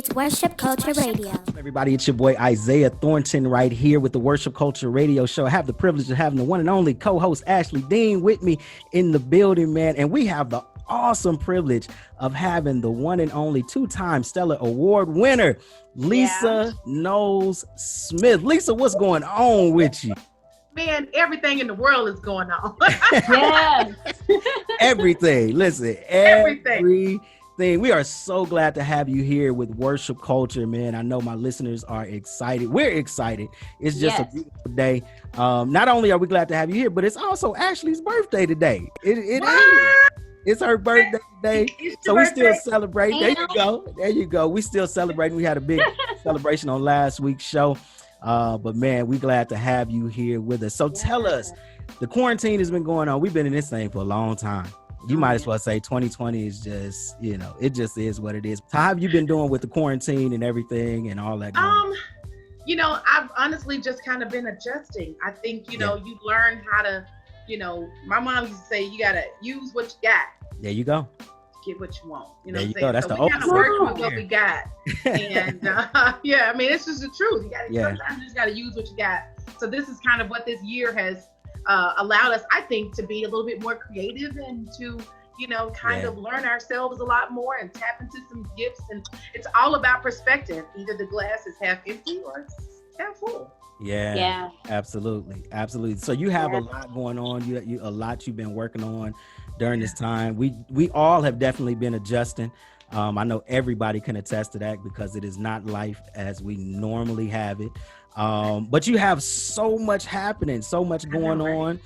It's Worship Culture Radio. Everybody, it's your boy Isaiah Thornton right here with the Worship Culture Radio Show. I have the privilege of having the one and only co-host Ashley Dean with me in the building, man. And we have the awesome privilege of having the one and only two-time Stellar Award winner, Lisa Knowles-Smith. Lisa, what's going on with you? Man, everything in the world is going on. Yes. Everything. Listen, everything. We are so glad to have you here with Worship Culture, man. I know my listeners are excited. We're excited. It's just a beautiful day. Not only are we glad to have you here, but it's also Ashley's birthday today. It is. It's her birthday today. So we still celebrate. There you go. We still celebrating. We had a big celebration on last week's show. But man, we're glad to have you here with us. So tell us, the quarantine has been going on. We've been in this thing for a long time. You might as well say 2020 is just, it just is what it is. How have you been doing with the quarantine and everything and all that? I've honestly just kind of been adjusting. I think, you learn how to, my mom used to say, you got to use what you got. There you go. Get what you want. There you go. That's the we kind of work with what we got. And it's just the truth. Sometimes you just got to use what you got. So this is kind of what this year has allowed us, I think, to be a little bit more creative and to, kind of learn ourselves a lot more and tap into some gifts. And it's all about perspective. Either the glass is half empty or it's half full. Yeah, absolutely. So you have a lot going on. You a lot you've been working on during this time. We all have definitely been adjusting. I know everybody can attest to that because it is not life as we normally have it. But you have so much happening, so much going on.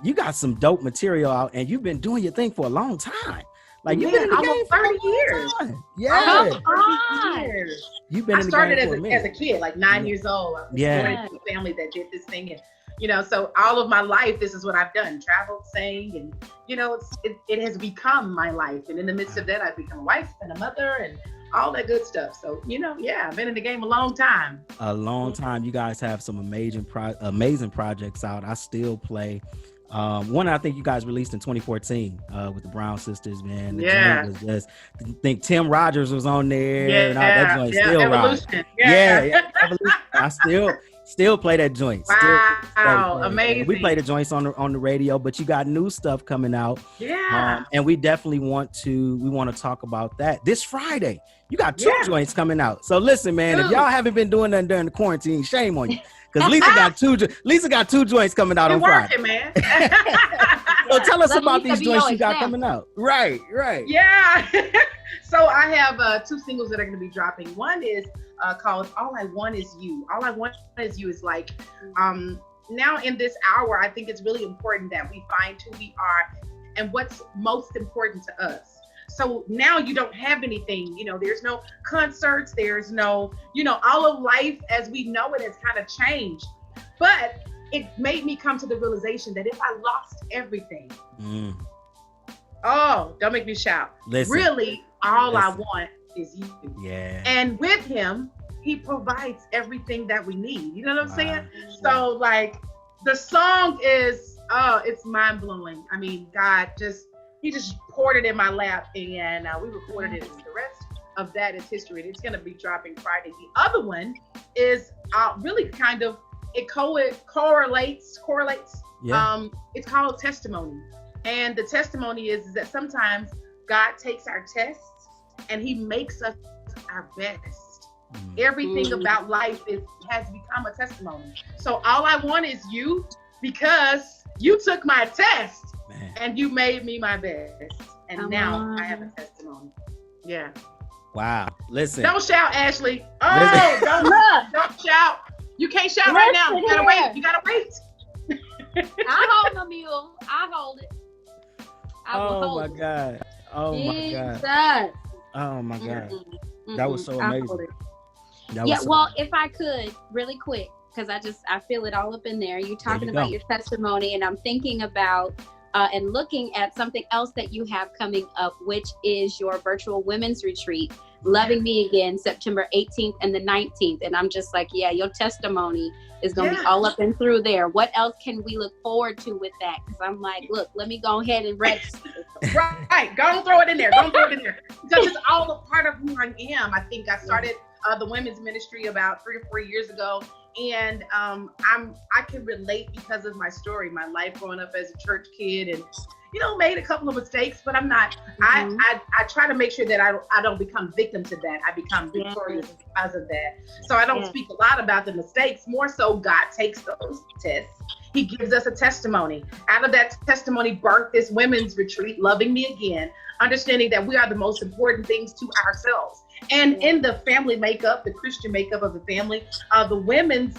You got some dope material out, and you've been doing your thing for a long time. Like you've been in the game for 30 years. Yeah. Years. You've been in the game for a minute. as a kid, like 9 years old. I was born into a family that did this thing, and so all of my life, this is what I've done: traveled, sang, and it has become my life. And in the midst of that, I've become a wife and a mother, and all that good stuff. So, I've been in the game a long time. You guys have some amazing projects out. I still play. One I think you guys released in 2014 with the Brown Sisters, man. The joint was just, I think Tim Rogers was on there. And all that joint still Evolution. Evolution. I still play that joint. Wow, amazing. We play the joints on the radio, but you got new stuff coming out. Yeah. And we definitely want to talk about that. This Friday, you got two joints coming out. So listen, man, if y'all haven't been doing nothing during the quarantine, shame on you. Because Lisa got two joints coming out on Friday. Man. So tell us about these joints you got coming out. Right. Yeah. So I have two singles that are going to be dropping. One is called All I Want Is You. All I Want Is You is like, now in this hour, I think it's really important that we find who we are and what's most important to us. So now you don't have anything, there's no concerts, there's no, all of life as we know it has kind of changed. But it made me come to the realization that if I lost everything, don't make me shout. Really, all I want is you. Yeah. And with him, he provides everything that we need. You know what I'm saying? So like the song is, it's mind blowing. I mean, he just poured it in my lap, and we recorded it. And the rest of that is history. It's going to be dropping Friday. The other one is really kind of, it correlates. Yeah. It's called Testimony. And the testimony is that sometimes God takes our tests and he makes us our best. Everything about life has become a testimony. So all I want is you, because you took my test. Man. And you made me my best. And now I have a testimony. Yeah. Wow. Listen. Don't shout, Ashley. Don't shout. You can't shout right now. You gotta wait. I hold my mule. I hold it. Oh my God. That was so amazing. If I could, really quick, because I feel it all up in there. You're talking about your testimony, and I'm thinking about and looking at something else that you have coming up, which is your virtual women's retreat Loving Me Again, September 18th and the 19th. And I'm just like, yeah, your testimony is going to be all up and through there. What else can we look forward to with that? Because I'm like, look, let me go ahead and register. Right. Go and throw it in there. Because it's all a part of who I am. I think I started the women's ministry about 3 or 4 years ago. And I can relate because of my story, my life growing up as a church kid, and made a couple of mistakes, but I'm not. I try to make sure that I don't become victim to that. I become victorious because of that. So I don't speak a lot about the mistakes. More so, God takes those tests. He gives us a testimony. Out of that testimony, birthed this women's retreat, Loving Me Again, understanding that we are the most important things to ourselves. And in the family makeup, the Christian makeup of the family, the women's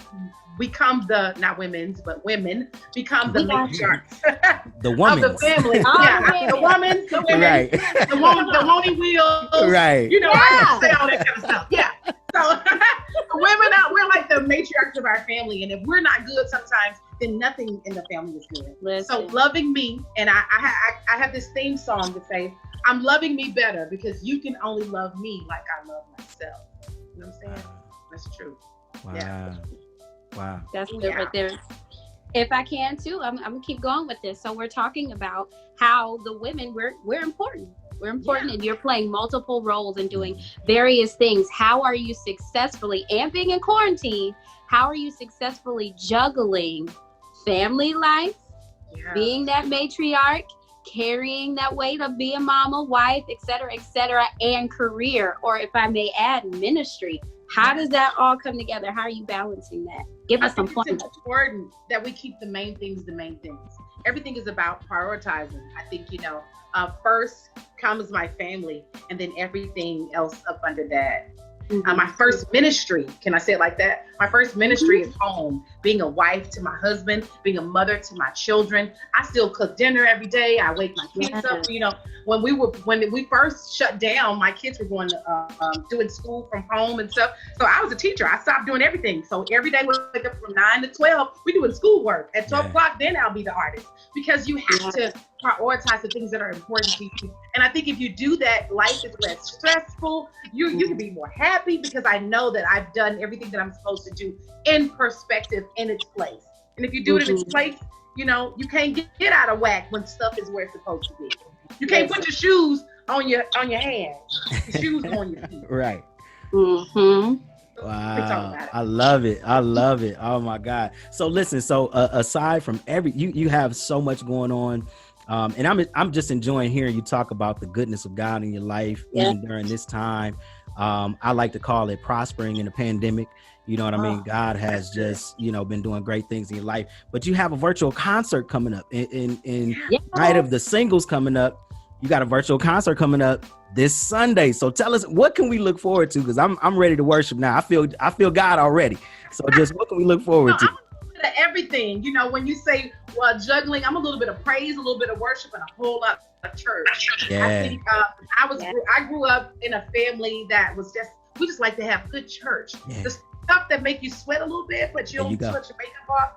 become women become the matriarchs the woman of the family. The women, right. the wony wheels, right. I say all that kind of stuff. Yeah. So the women we're like the matriarchs of our family, and if we're not good sometimes, then nothing in the family is good. Listen. So loving me, and I have this theme song to say, I'm loving me better because you can only love me like I love myself. You know what I'm saying? That's true. Wow. Yeah. Wow. That's good right there. If I can too, I'm gonna keep going with this. So we're talking about how the women, we're important. We're important, and you're playing multiple roles and doing various things. How are you successfully, and being in quarantine, how are you successfully juggling family life, being that matriarch, carrying that weight of being mama, wife, et cetera, and career, or if I may add, ministry? How does that all come together? How are you balancing that? Give us some points. It's important that we keep the main things. Everything is about prioritizing. I think, first comes my family, and then everything else up under that. My first ministry, can I say it like that? My first ministry is home, being a wife to my husband, being a mother to my children. I still cook dinner every day. I wake my kids up. When we first shut down, my kids were going to doing school from home and stuff. So I was a teacher. I stopped doing everything. So every day we wake up from 9 to 12. We doing schoolwork. At 12 o'clock, then I'll be the artist, because you have to prioritize the things that are important to you. And I think if you do that, life is less stressful. You can be more happy, because I know that I've done everything that I'm supposed to do in perspective, in its place. And if you do it in its place, you can't get out of whack when stuff is where it's supposed to be. You can't put your shoes on your hands. Your shoes on your feet. Right. Mm-hmm. Wow. I love it. Oh my God. So listen, aside from you have so much going on. And I'm just enjoying hearing you talk about the goodness of God in your life, even during this time. I like to call it prospering in a pandemic. You know what I mean? God has just, been doing great things in your life. But you have a virtual concert coming up in night of the singles coming up. You got a virtual concert coming up this Sunday. So tell us, what can we look forward to? Because I'm ready to worship now. I feel God already. So just what can we look forward to? I'm a little bit of everything. When you say juggling, I'm a little bit of praise, a little bit of worship, and a whole lot of church. Yeah. I think I grew up in a family that was we just like to have good church. Yeah. The stuff that make you sweat a little bit, but you don't sweat your makeup off.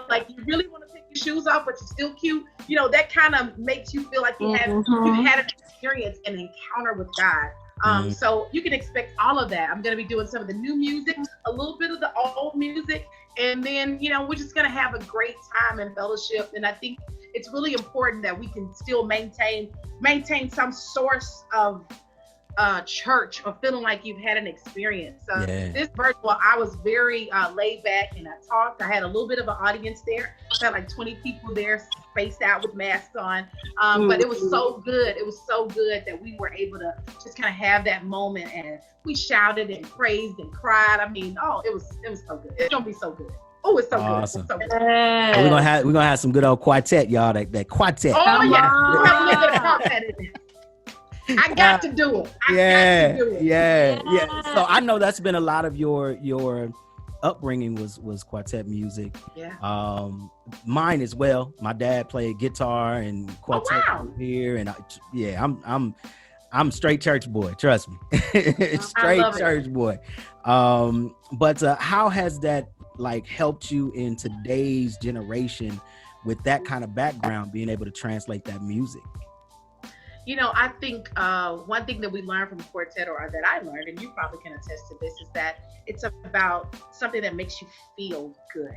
Like you really want to take your shoes off, but you're still cute. That kind of makes you feel like you've had an experience, an encounter with God. So you can expect all of that. I'm going to be doing some of the new music, a little bit of the old music, and then, we're just going to have a great time in fellowship. And I think it's really important that we can still maintain some source of church, or feeling like you've had an experience. This virtual, I was very laid back, and I talked. I had a little bit of an audience there. I had like 20 people there, spaced out with masks on. But it was so good. It was so good that we were able to just kind of have that moment, and we shouted and praised and cried. I mean, it was so good. It's gonna be so good. Oh, it's so awesome. good. It's so good. We're gonna have some good old quartet, y'all. That quartet. Oh yeah, we have a little bit of quartet in there. I got to do it. Yeah. So I know that's been a lot of your upbringing was quartet music. Yeah. Mine as well. My dad played guitar and quartet here, and I'm straight church boy. Trust me, straight church boy. But how has that helped you in today's generation with that kind of background, being able to translate that music? I think one thing that we learned from Quartet, or that I learned, and you probably can attest to this, is that it's about something that makes you feel good.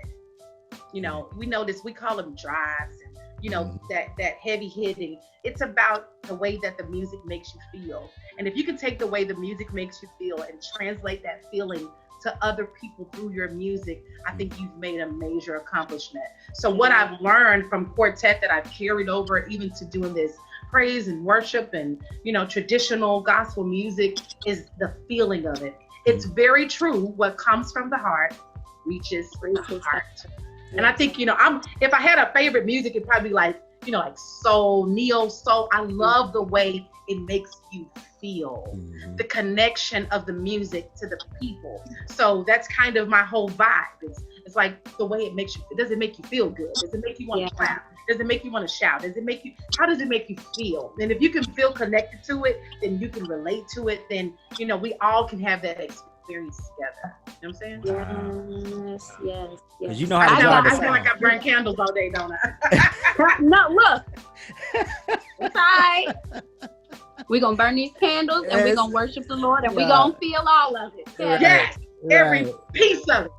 We notice we call them drives, and that heavy hitting. It's about the way that the music makes you feel. And if you can take the way the music makes you feel and translate that feeling to other people through your music, I think you've made a major accomplishment. So what I've learned from Quartet that I've carried over even to doing this praise and worship and traditional gospel music is the feeling of it. It's very true. What comes from the heart reaches the heart. And I think if I had a favorite music, it'd probably be like soul, neo soul. I love the way it makes you feel, the connection of the music to the people. So that's kind of my whole vibe. It's like the way it makes you. Does it make you feel good? Does it make you want to clap? Does it make you want to shout? How does it make you feel? And if you can feel connected to it, then you can relate to it. Then, we all can have that experience together. You know what I'm saying? Yes. Because you know how to drive the sound. I feel like I burn candles all day, don't I? No, look. It's all right. We're going to burn these candles and we're going to worship the Lord and we're going to feel all of it. Yes. Every piece of it.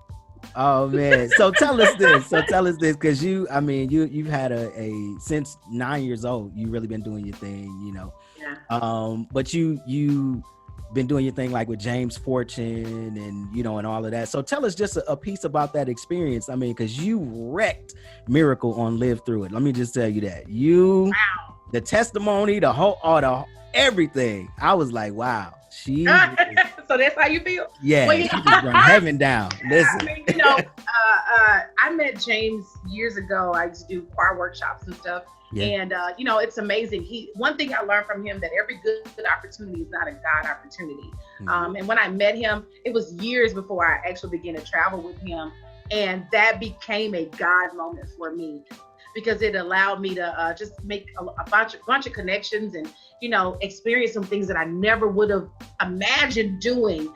Oh man. So tell us this, because you've had a since 9 years old, you've really been doing your thing, Yeah. But you been doing your thing like with James Fortune and and all of that. So tell us just a piece about that experience. I mean, because you wrecked Miracle on Live Through It. Let me just tell you that. The testimony, the everything. I was like, wow. She So that's how you feel? Yeah, she just brought heaven down. Listen. I met James years ago. I used to do choir workshops and stuff. Yeah. And it's amazing. One thing I learned from him, that every good opportunity is not a God opportunity. Mm-hmm. And when I met him, it was years before I actually began to travel with him. And that became a God moment for me, because it allowed me to just make a bunch of connections and, experience some things that I never would have imagined doing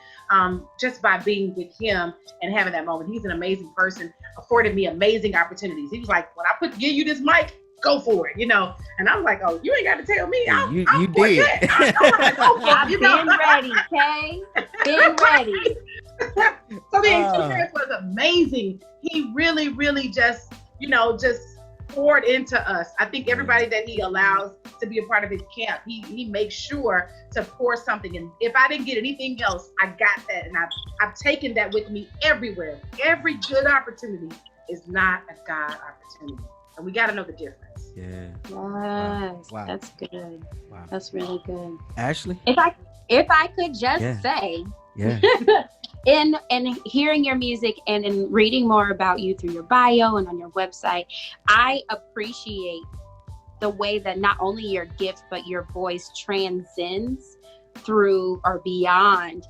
just by being with him and having that moment. He's an amazing person, afforded me amazing opportunities. He was like, when I give you this mic, go for it, And I was like, oh, you ain't got to tell me. You did. I've been ready, okay? Been ready. So the experience was amazing. He really, really just poured into us. I think everybody that he allows to be a part of his camp, he makes sure to pour something. And if I didn't get anything else, I got that. And I've taken that with me everywhere. Every good opportunity is not a God opportunity. And we got to know the difference. Yeah. Yes. Wow. That's good. Wow. That's really good. Ashley? If I could just say, in hearing your music and in reading more about you through your bio and on your website, I appreciate the way that not only your gift, but your voice transcends through or beyond.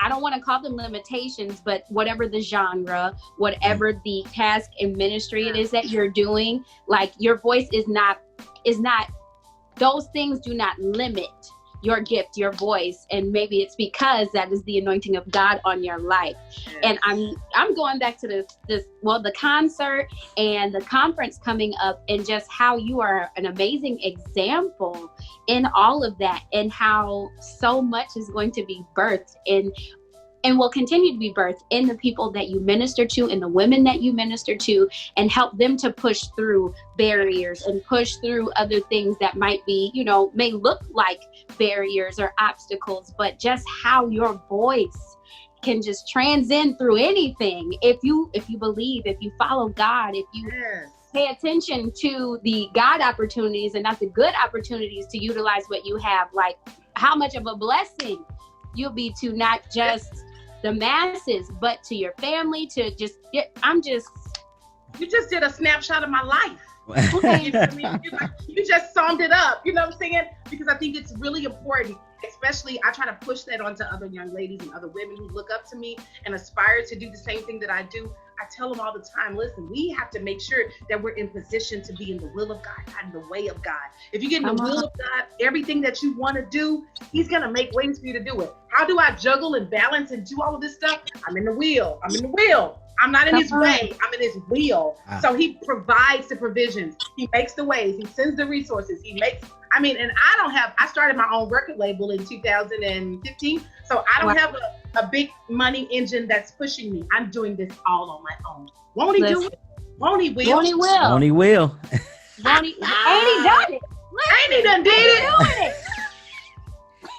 I don't want to call them limitations, but whatever the genre, whatever the task and ministry it is that you're doing, like your voice is not, those things do not limit your gift, your voice. And maybe it's because that is the anointing of God on your life. Yes. And I'm going back to the concert and the conference coming up, and just how you are an amazing example in all of that, and how so much is going to be birthed and will continue to be birthed in the people that you minister to and the women that you minister to, and help them to push through barriers and push through other things that might be, may look like barriers or obstacles, but just how your voice can just transcend through anything. If you believe, if you follow God, if you pay attention to the God opportunities and not the good opportunities to utilize what you have, like how much of a blessing you'll be to not just the masses, but to your family, to just you just did a snapshot of my life. You know what I mean? You just summed it up, you know what I'm saying? Because I think it's really important, especially I try to push that onto other young ladies and other women who look up to me and aspire to do the same thing that I do. I tell them all the time, listen, we have to make sure that we're in position to be in the will of God, not in the way of God. If you get in the will of God, everything that you want to do, he's going to make ways for you to do it. How do I juggle and balance and do all of this stuff? I'm in the wheel. I'm not in his way. I'm in his will. So he provides the provisions. He makes the ways. He sends the resources. And I started my own record label in 2015. So I don't have a big money engine that's pushing me. I'm doing this all on my own. Won't he do it? Won't he will? Won't he will? Won't he will? Ain't he done it? Ain't he done did it?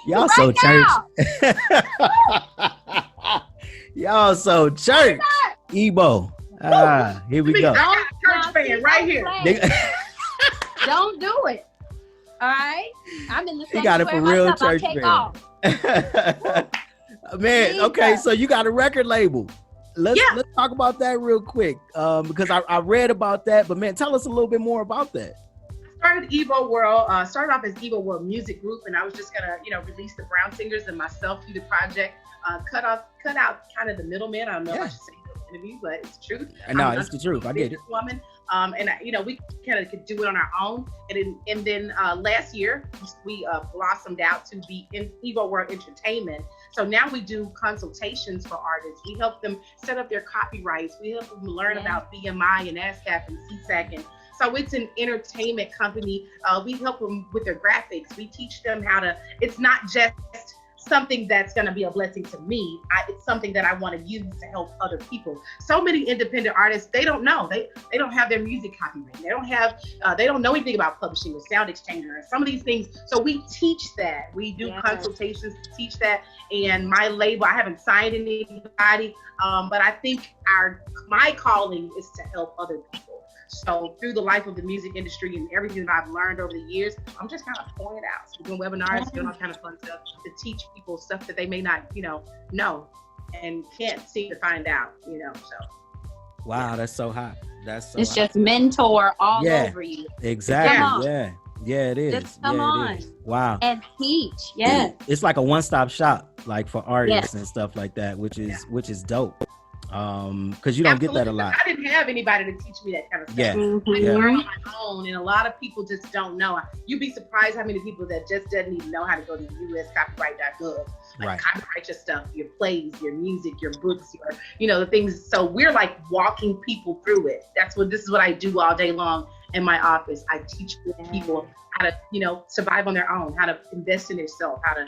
Y'all so church. Y'all so church. Ebo. Here we go. Church fan right here. Don't do it. All right. I'm in the He got it for real church fan. Man, okay, so you got a record label. Let's talk about that real quick. Because I read about that, but man, tell us a little bit more about that. Started off as Evo World Music Group, and I was just gonna, release the Brown Singers and myself through the project. Cut out kind of the middleman. I don't know if I should say it in the interview, but it's the truth. No, it's the truth. I get it. Woman, and we kind of could do it on our own. And then last year we blossomed out to be in Evo World Entertainment. So now we do consultations for artists. We help them set up their copyrights. We help them learn about BMI and ASCAP and CSAC. And so it's an entertainment company. We help them with their graphics. We teach them how to. It's not just something that's going to be a blessing to me. It's something that I want to use to help other people. So many independent artists, they don't know. They don't have their music copyright. They don't know anything about publishing or sound exchanger or some of these things. So we teach that. We do consultations to teach that. And my label, I haven't signed anybody, but I think my calling is to help other people. So through the life of the music industry and everything that I've learned over the years, I'm just kind of pouring it out. So doing webinars, doing all kind of fun stuff to teach people stuff that they may not, know and can't seem to find out, so. Wow, that's so hot. It's just mentor all over you. Exactly. Yeah, it is. Just come on. Wow. And teach. Yeah. It's like a one-stop shop, like for artists and stuff like that, which is dope. Because you don't get that a lot. I didn't have anybody to teach me that kind of stuff. Yeah. I learned on my own, and a lot of people just don't know. You'd be surprised how many people that just doesn't even know how to go to uscopyright.gov. Copyright your stuff, your plays, your music, your books, the things. So we're like walking people through it. This is what I do all day long in my office. I teach people how to, survive on their own, how to invest in themselves, how to.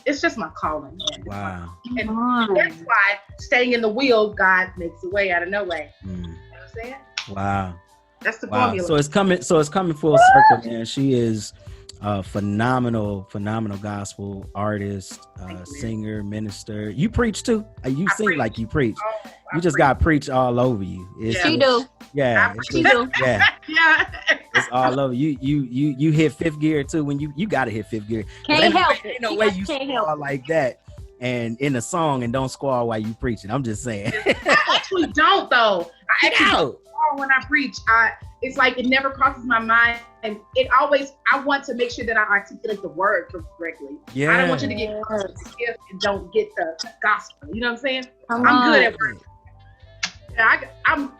It's just my calling, man. Wow. And that's why staying in the wheel, God makes a way out of no way. You know what I'm saying? Wow. That's the formula. So it's coming full circle, man. She is a phenomenal gospel artist, singer, minister. You preach too? You sing like you preach. You just got preach all over you. She do. Yeah. She do. Yeah. It's all over you. You hit fifth gear too when you gotta hit fifth gear. Can't help it. Ain't no way you squall like that and in a song and don't squall while you preaching. I'm just saying. I actually don't though. I actually don't squall when I preach. It's like it never crosses my mind, and I want to make sure that I articulate the word correctly. Yeah. I don't want you to get close to the gift and don't get the gospel. You know what I'm saying? I'm good at words.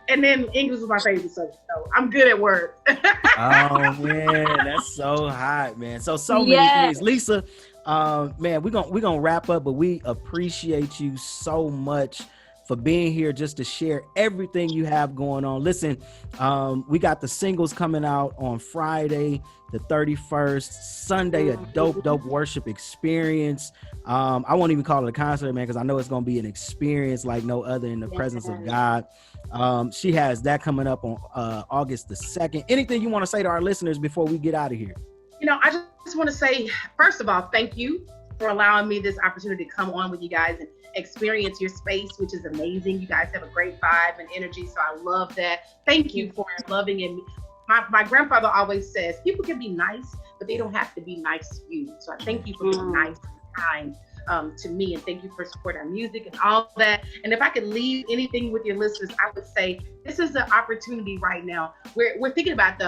And then English is my favorite subject, so I'm good at words. Oh man, that's so hot, man. So many things, Lisa. Man, we're gonna wrap up, but we appreciate you so much for being here just to share everything you have going on. Listen, we got the singles coming out on Friday, the 31st, Sunday, a dope worship experience. I won't even call it a concert, man, because I know it's going to be an experience like no other in the presence of God. She has that coming up on August the 2nd. Anything you want to say to our listeners before we get out of here? I just want to say, first of all, thank you for allowing me this opportunity to come on with you guys and experience your space, which is amazing. You guys have a great vibe and energy, so I love that. Thank you for loving it. My grandfather always says, people can be nice, but they don't have to be nice to you. So I thank you for being nice and kind to me, and thank you for supporting our music and all that. And if I could leave anything with your listeners, I would say this is the opportunity right now. We're thinking about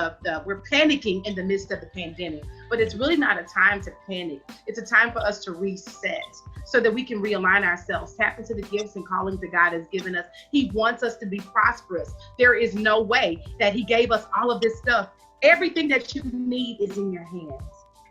we're panicking in the midst of the pandemic, but it's really not a time to panic. It's a time for us to reset so that we can realign ourselves, tap into the gifts and callings that God has given us. He wants us to be prosperous. There is no way that he gave us all of this stuff. Everything that you need is in your hands.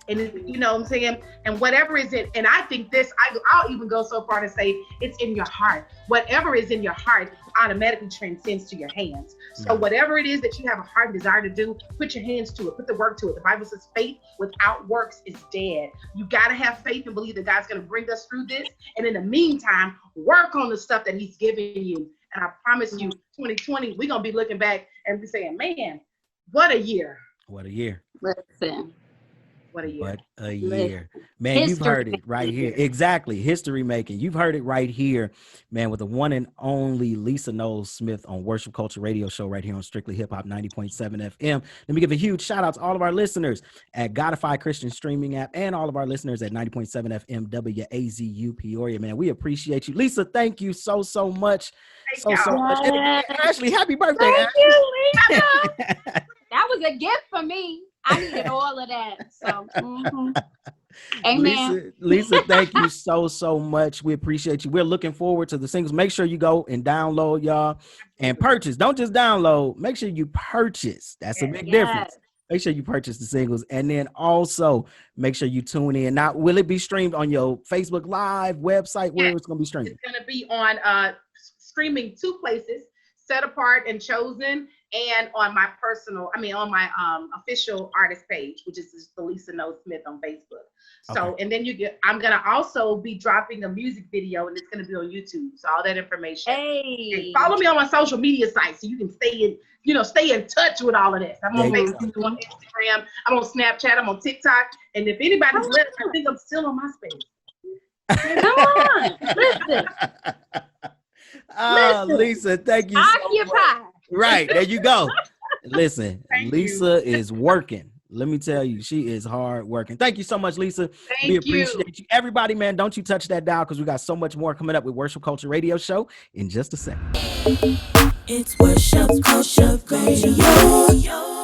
And you know what I'm saying? And whatever is it, and I think this, I'll even go so far to say it's in your heart. Whatever is in your heart automatically transcends to your hands. So whatever it is that you have a heart and desire to do, put your hands to it, put the work to it. The Bible says faith without works is dead. You got to have faith and believe that God's going to bring us through this. And in the meantime, work on the stuff that he's giving you. And I promise you, 2020, we're going to be looking back and be saying, man, what a year. What a year. Listen. What a year. What a year. Man, you've heard it right here. Exactly. History making. You've heard it right here, man, with the one and only Lisa Knowles-Smith on Worship Culture Radio Show right here on Strictly Hip Hop 90.7 FM. Let me give a huge shout out to all of our listeners at Godify Christian Streaming App and all of our listeners at 90.7 FM WAZU Peoria, man. We appreciate you. Lisa, thank you so much. So much. And Ashley, happy birthday. Thank you, Lisa. That was a gift for me. I needed all of that. So, amen. Lisa, thank you so much. We appreciate you. We're looking forward to the singles. Make sure you go and download, y'all, and purchase. Don't just download. Make sure you purchase. That's a big difference. Make sure you purchase the singles, and then also make sure you tune in. Now, will it be streamed on your Facebook Live website? Where it's going to be streamed? It's going to be on streaming 2 places, Set Apart and Chosen, and on my on my official artist page, which is the Lisa Knowles-Smith on Facebook. So, and then I'm going to also be dropping a music video, and it's going to be on YouTube. So all that information. Hey. Follow me on my social media sites so you can stay in touch with all of this. I'm on Facebook, I'm on Instagram, I'm on Snapchat, I'm on TikTok. And if anybody's listening, I think I'm still on MySpace. Come on, listen. Lisa, thank you so much. Right, there you go. Listen, Lisa is working. Let me tell you, she is hard working. Thank you so much, Lisa. We appreciate you. Everybody, man, don't you touch that dial because we got so much more coming up with Worship Culture Radio Show in just a second. It's Worship Culture Radio.